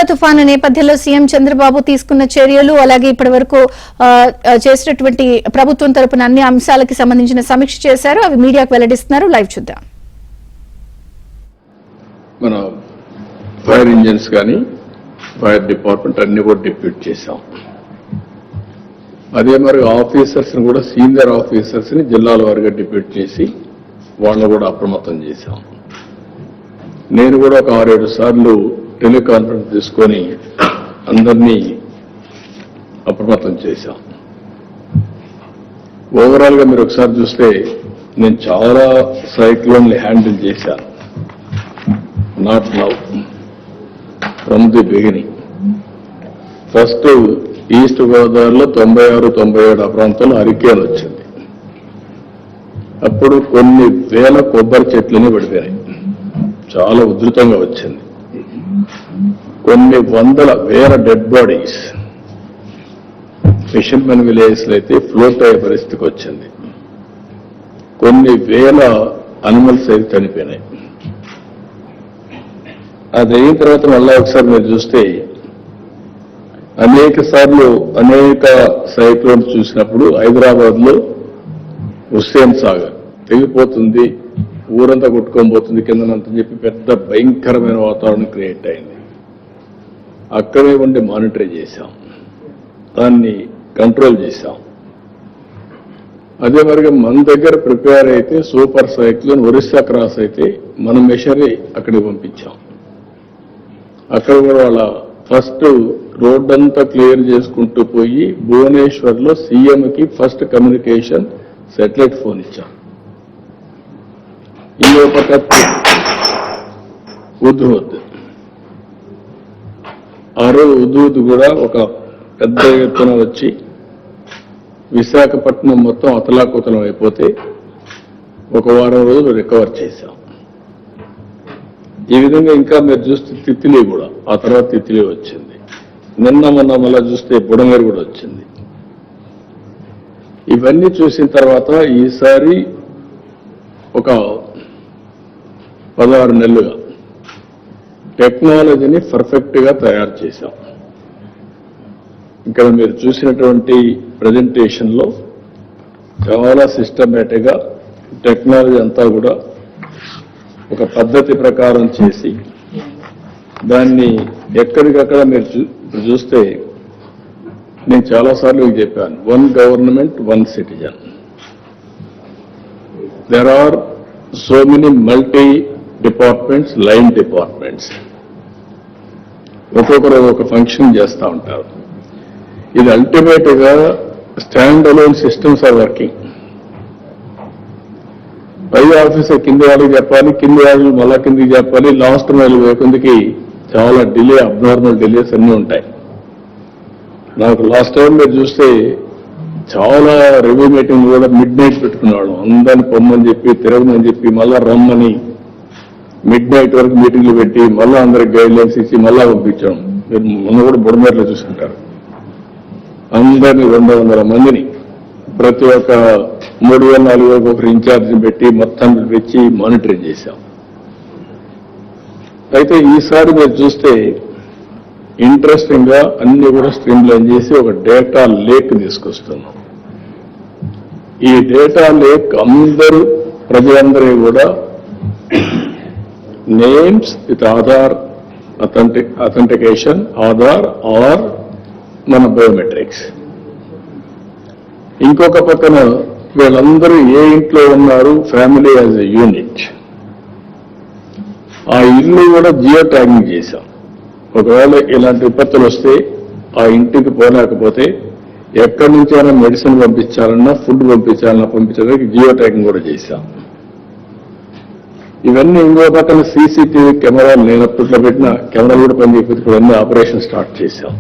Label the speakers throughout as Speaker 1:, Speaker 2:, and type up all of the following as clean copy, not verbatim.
Speaker 1: తుఫాను నేపథ్యంలో సీఎం చంద్రబాబు తీసుకున్న చర్యలు అలాగే ఇప్పటివరకు చేసినటువంటి ప్రభుత్వం తరపున అన్ని అంశాలకు సంబంధించిన సమీక్ష చేశారు. అవి మీడియాకు వెల్లడిస్తున్నారు. లైవ్ చూద్దాం.
Speaker 2: మన ఫైర్ ఇంజిన్స్ కానీ ఫైర్ డిపార్ట్మెంట్ అన్ని కూడా డిప్యూట్ చేశాం. అదే మరి ఆఫీసర్స్ కూడా సీనియర్ ఆఫీసర్స్ ని జిల్లాల వారిగా డిప్యూట్ చేసి వాళ్ళని కూడా అప్రమత్తం చేశాం. నేను కూడా ఒక 6-7 సార్లు టెలికాన్ఫరెన్స్ తీసుకొని అందరినీ అప్రమత్తం చేశాం. ఓవరాల్ గా మీరు ఒకసారి చూస్తే నేను చాలా సైక్లోన్లు హ్యాండిల్ చేశాను. Not now, from the beginning. First east గోదావరిలో 96-97 ఆ ప్రాంతంలో హరికేన్ వచ్చింది. అప్పుడు కొన్ని వేల కొబ్బరి చెట్లని పడిపోయాయి. చాలా ఉధృతంగా వచ్చింది. కొన్ని వందల వేల డెడ్ బాడీస్ ఫిషర్మెన్ విలేజెస్ లో అయితే ఫ్లోట్ అయ్యే పరిస్థితికి వచ్చింది. కొన్ని వేల అనిమల్స్ అయితే చనిపోయినాయి. అది అయిన తర్వాత మళ్ళా ఒకసారి మీరు చూస్తే అనేక సార్లు అనేక సైక్లోన్స్ చూసినప్పుడు హైదరాబాద్ లో హుస్సేన్ సాగర్ తెగిపోతుంది, ఊరంతా కొట్టుకొని పోతుంది కిందనంతని చెప్పి పెద్ద భయంకరమైన వాతావరణం క్రియేట్ అయింది. అక్కడే ఉండి మానిటర్ చేశాం, దాన్ని కంట్రోల్ చేశాం. అదే మరిగా మన దగ్గర ప్రిపేర్ అయితే సూపర్ సైక్లోన్ ఒరిస్సా క్రాస్ అయితే మన మెషరీ అక్కడికి పంపించాం. అక్కడ కూడా వాళ్ళ ఫస్ట్ రోడ్ అంతా క్లియర్ చేసుకుంటూ పోయి భువనేశ్వర్లో సీఎంకి ఫస్ట్ కమ్యూనికేషన్ శాటిలైట్ ఫోన్ ఇచ్చాం. ఈ ఒక ఉద్హుద్ ఆ రోజు ఉద్హుద్ కూడా ఒక పెద్ద ఎత్తున వచ్చి విశాఖపట్నం మొత్తం అతలాకుతలం అయిపోతే ఒక వారం రోజులు రికవర్ చేశాం. ఈ విధంగా ఇంకా మీరు చూస్తే తిత్లీ కూడా, ఆ తర్వాత తిత్లీ వచ్చింది. నిన్న మొన్న మళ్ళా చూస్తే బుడంగర్ కూడా వచ్చింది. ఇవన్నీ చూసిన తర్వాత ఈసారి ఒక 16 నెలలుగా టెక్నాలజీని పర్ఫెక్ట్ గా తయారు చేశాం. ఇక్కడ మీరు చూసినటువంటి ప్రజెంటేషన్ లో చాలా సిస్టమేటిక్ గా టెక్నాలజీ అంతా కూడా ఒక పద్ధతి ప్రకారం చేసి దాన్ని ఎక్కడికక్కడ మీరు చూస్తే నేను చాలాసార్లు చెప్పాను, 1 government 1 citizen. There are so many multi departments, line departments, ఒక్కొక్కరు ఒక ఫంక్షన్ చేస్తూ ఉంటారు. ఇది అల్టిమేట్ గా stand alone systems are working. పై ఆఫీసర్ కింది వాళ్ళకి చెప్పాలి, కింది వాళ్ళు మళ్ళా కిందికి చెప్పాలి, లాస్ట్ మైల్ వేకుందికి చాలా డిలే, అబ్నార్మల్ డిలేస్ అన్నీ ఉంటాయి. నాకు లాస్ట్ టైం మీరు చూస్తే చాలా రివ్యూ మీటింగ్ కూడా మిడ్ నైట్ పెట్టుకునేవాళ్ళం. అందరిని పొమ్మని చెప్పి, తిరగమని చెప్పి, మళ్ళా రమ్మని మిడ్ నైట్ వరకు మీటింగ్లు పెట్టి మళ్ళా అందరికి గైడ్ లైన్స్ ఇచ్చి మళ్ళా పంపించాం. మీరు మొన్న కూడా బుడమేరలో చూసుకుంటారు. అందరినీ 200 మందిని ప్రతి ఒక్క 3,000-4,000 ఒకరు ఇన్ఛార్జిని పెట్టి మొత్తం పెంచి మానిటర్ చేశాం. అయితే ఈసారి మీరు చూస్తే ఇంట్రెస్టింగ్ గా అన్ని కూడా స్ట్రీమ్ లైన్ చేసి ఒక డేటా లేక్ తీసుకొస్తున్నాం. ఈ డేటా లేక్ అందరూ ప్రజలందరూ కూడా names with Aadhaar authentication, Aadhaar or మన బయోమెట్రిక్స్. ఇంకొక పక్కన వీళ్ళందరూ ఏ ఇంట్లో ఉన్నారు, ఫ్యామిలీ యాజ్ ఎ యూనిట్, ఆ ఇల్లు కూడా జియో ట్యాగింగ్ చేశాం. ఒకవేళ ఇలాంటి విపత్తులు వస్తే ఆ ఇంటికి పోలేకపోతే ఎక్కడి నుంచైనా మెడిసిన్ పంపించాలన్నా, ఫుడ్ పంపించడానికి జియో ట్యాగింగ్ కూడా చేశాం. ఇవన్నీ ఇంకో పక్కన సీసీటీవీ కెమెరాలు లేనప్పట్లో పెట్టిన కెమెరాలు కూడా పనిచేయకపోతే ఇవన్నీ ఆపరేషన్ స్టార్ట్ చేశాం.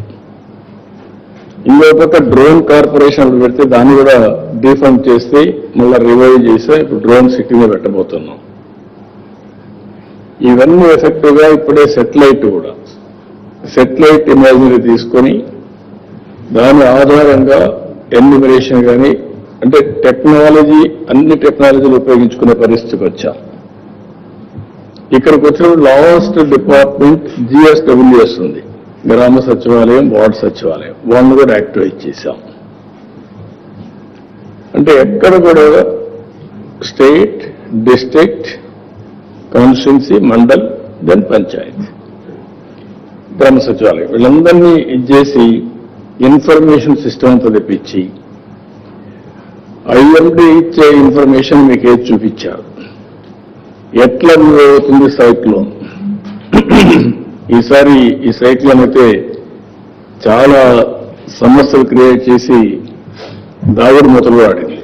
Speaker 2: ఇంకో పక్క డ్రోన్ కార్పొరేషన్ పెడితే దాన్ని కూడా డిఫండ్ చేస్తే మళ్ళీ రివైవ్ చేస్తే ఇప్పుడు డ్రోన్ సిటీలో పెట్టబోతున్నాం. ఇవన్నీ ఎఫెక్టివ్ గా ఇప్పుడే సెటిలైట్ ఇమేజరీ తీసుకొని దాని ఆధారంగా ఎన్యూమరేషన్ కానీ అంటే టెక్నాలజీ, అన్ని టెక్నాలజీలు ఉపయోగించుకునే పరిస్థితికి వచ్చాం. ఇక్కడికి వచ్చినప్పుడు లాస్ట్ డిపార్ట్మెంట్ GSWS ఉంది, గ్రామ సచివాలయం, వార్డు సచివాలయం వాళ్ళని కూడా యాక్టివేట్ చేశాం. అంటే ఎక్కడ కూడా state, district, constituency, mandal, then panchayat, గ్రామ సచివాలయం వీళ్ళందరినీ ఇచ్చేసి ఇన్ఫర్మేషన్ సిస్టమ్ అంతా తెప్పించి ఐఎండి ఇచ్చే ఇన్ఫర్మేషన్ మీకు ఏది చూపించారు, ఎట్లా మూవ్ అవుతుంది సైక్లోన్. ఈసారి ఈ సైక్లోన్ అయితే చాలా సమస్యలు క్రియేట్ చేసి దాగుడు మూతలు ఆడింది.